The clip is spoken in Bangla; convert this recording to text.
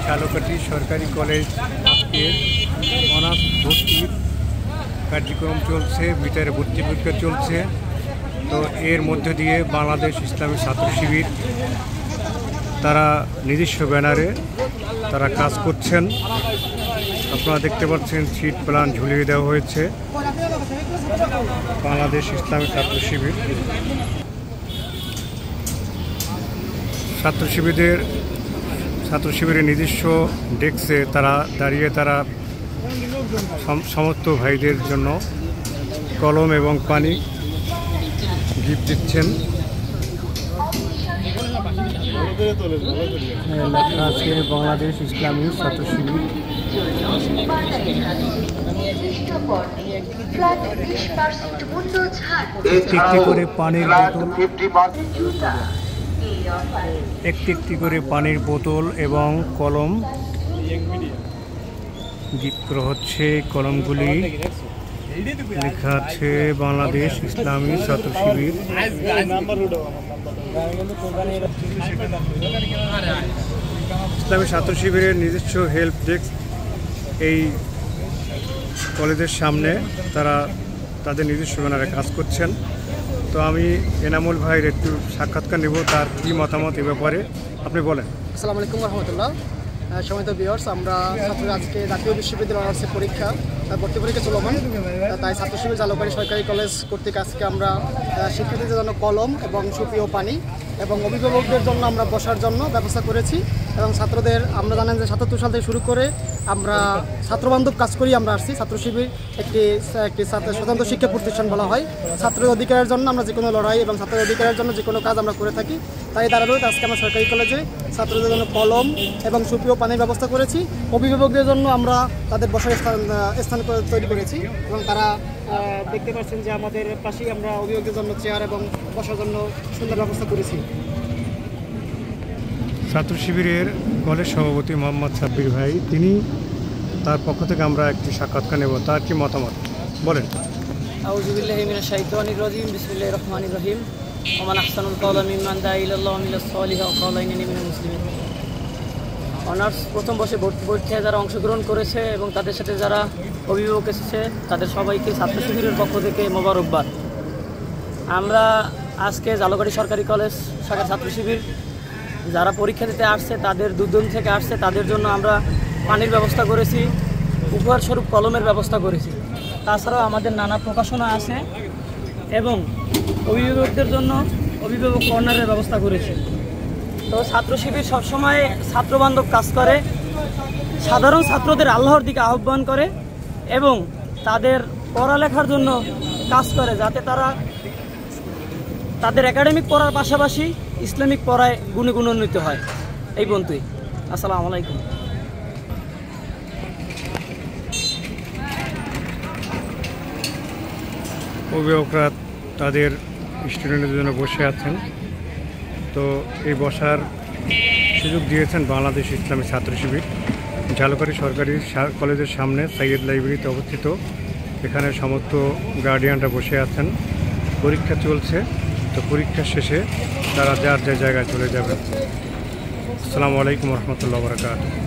ঝালকাঠি সরকারি কলেজ এর অনার্স ভর্তির কার্যক্রম চলছে, ভিতরে ভর্তি পরীক্ষা চলছে। তো এর মধ্যে দিয়ে বাংলাদেশ ইসলামী ছাত্র শিবির তারা নিজস্ব ব্যানারে তারা কাজ করছেন। আপনারা দেখতে পাচ্ছেন সিট প্ল্যান ঝুলিয়ে দেওয়া হয়েছে। বাংলাদেশ ইসলামী ছাত্র শিবির ছাত্র শিবিরের নিজস্ব ডেস্কে তারা দাঁড়িয়ে তারা সমস্ত ভাইদের জন্য কলম এবং পানি গিফট দিচ্ছেন। লেখা আছে বাংলাদেশ ইসলামী ছাত্র শিবির। একটি করে পানির বোতল, একটি করে পানির বোতল এবং কলম গিফট করা হচ্ছে। কলমগুলি লেখা আছে বাংলাদেশ ইসলামী ছাত্র শিবির। ইসলামী ছাত্র শিবিরের নিজস্ব হেল্প ডেস্ক এই কলেজের সামনে তারা তাদের নিজস্ব ব্যানারে কাজ করছেন। তো আমি এনামুল ভাইয়ের একটু সাক্ষাৎকার নেব, তার কী মতামত এ ব্যাপারে আপনি বলেন। আসসালামু আলাইকুম রহমতুল্লাহ। সম্মানিত ভিউয়ার্স, আমরা আজকে জাতীয় বিশ্ববিদ্যালয় অনার্সের পরীক্ষা ভর্তি পরীক্ষা চলমান, তাই ছাত্র শিবির ঝালকাঠি সরকারি কলেজ কর্তৃক আজকে আমরা শিক্ষার্থীদের জন্য কলম এবং সুপেয় পানি এবং অভিভাবকদের জন্য আমরা বসার জন্য ব্যবস্থা করেছি। এবং ছাত্রদের আমরা জানেন যে ৭৭ সাল থেকে শুরু করে আমরা ছাত্রবান্ধব কাজ করি আমরা আসছি। ছাত্র শিবির একটি স্বতন্ত্র শিক্ষা প্রতিষ্ঠান বলা হয়। ছাত্রের অধিকারের জন্য আমরা যে কোনো লড়াই এবং ছাত্রের অধিকারের জন্য যে কোনো কাজ আমরা করে থাকি। তাই দাঁড়ালো আজকে আমরা সরকারি কলেজে ছাত্রদের জন্য কলম এবং সুপেয় পানির ব্যবস্থা করেছি। অভিভাবকদের জন্য আমরা তাদের বসার স্থান তৈরি করেছি এবং তারা দেখতে পাচ্ছেন যে আমাদের পাশেই আমরা অভিভাবকদের জন্য চেয়ার এবং বসার জন্য সুন্দর ব্যবস্থা করেছি। ছাত্র শিবিরের কলেজ সভাপতি মোহাম্মদ সাব্বির ভাই, তিনি তার পক্ষ থেকে আমরা একটি সাক্ষাৎকার নেব, তার কি মতামত বলেন। আউযু বিল্লাহি মিনাশ শাইতানির রাজিম, বিসমিল্লাহির রহমানির রহিম। ওমান আহসানুল কাওলা মিম্মান দাআ ইলাল্লাহি ওয়া আমিলাস সালিহান ওয়া ক্বালা ইন্নানি মিনাল মুসলিমিন। অনার্স প্রথম বর্ষে ভর্তি পরীক্ষায় যারা অংশগ্রহণ করেছে এবং তাদের সাথে যারা অভিভাবক এসেছে তাদের সবাইকে ছাত্র শিবিরের পক্ষ থেকে মোবারকবাদ। আমরা আজকে ঝালকাঠি সরকারি কলেজ শাখার ছাত্র শিবির যারা পরীক্ষা দিতে আসছে, তাদের দূরদূরান্ত থেকে আসছে, তাদের জন্য আমরা পানির ব্যবস্থা করেছি, উপহারস্বরূপ কলমের ব্যবস্থা করেছি। তাছাড়াও আমাদের নানা প্রকাশনা আছে এবং অভিভাবকদের জন্য অভিভাবক কর্নারের ব্যবস্থা করেছি। তো ছাত্র শিবির সবসময় ছাত্রবান্ধব কাজ করে, সাধারণ ছাত্রদের আল্লাহর দিকে আহ্বান করে এবং তাদের পড়ালেখার জন্য কাজ করে, যাতে তারা তাদের একাডেমিক পড়ার পাশাপাশি ইসলামিক পড়ায় গুণে গুণান্বিত হয়। এই বন্ধুই, আসসালামু আলাইকুম। অভিভাবকরা তাদের স্টুডেন্টদের জন্য বসে আছেন। তো এই বসার সুযোগ দিয়েছেন বাংলাদেশ ইসলামী ছাত্র শিবির। ঝালকাঠি সরকারি কলেজের সামনে সাইয়েদ লাইব্রেরিতে অবস্থিত। এখানে সমস্ত গার্ডিয়ানরা বসে আছেন, পরীক্ষা চলছে। তো পরীক্ষা শেষে তারা যার যে জায়গায় চলে যাবে। আসসালামু আলাইকুম রহমতুল্লাহ বারাকাতুহু।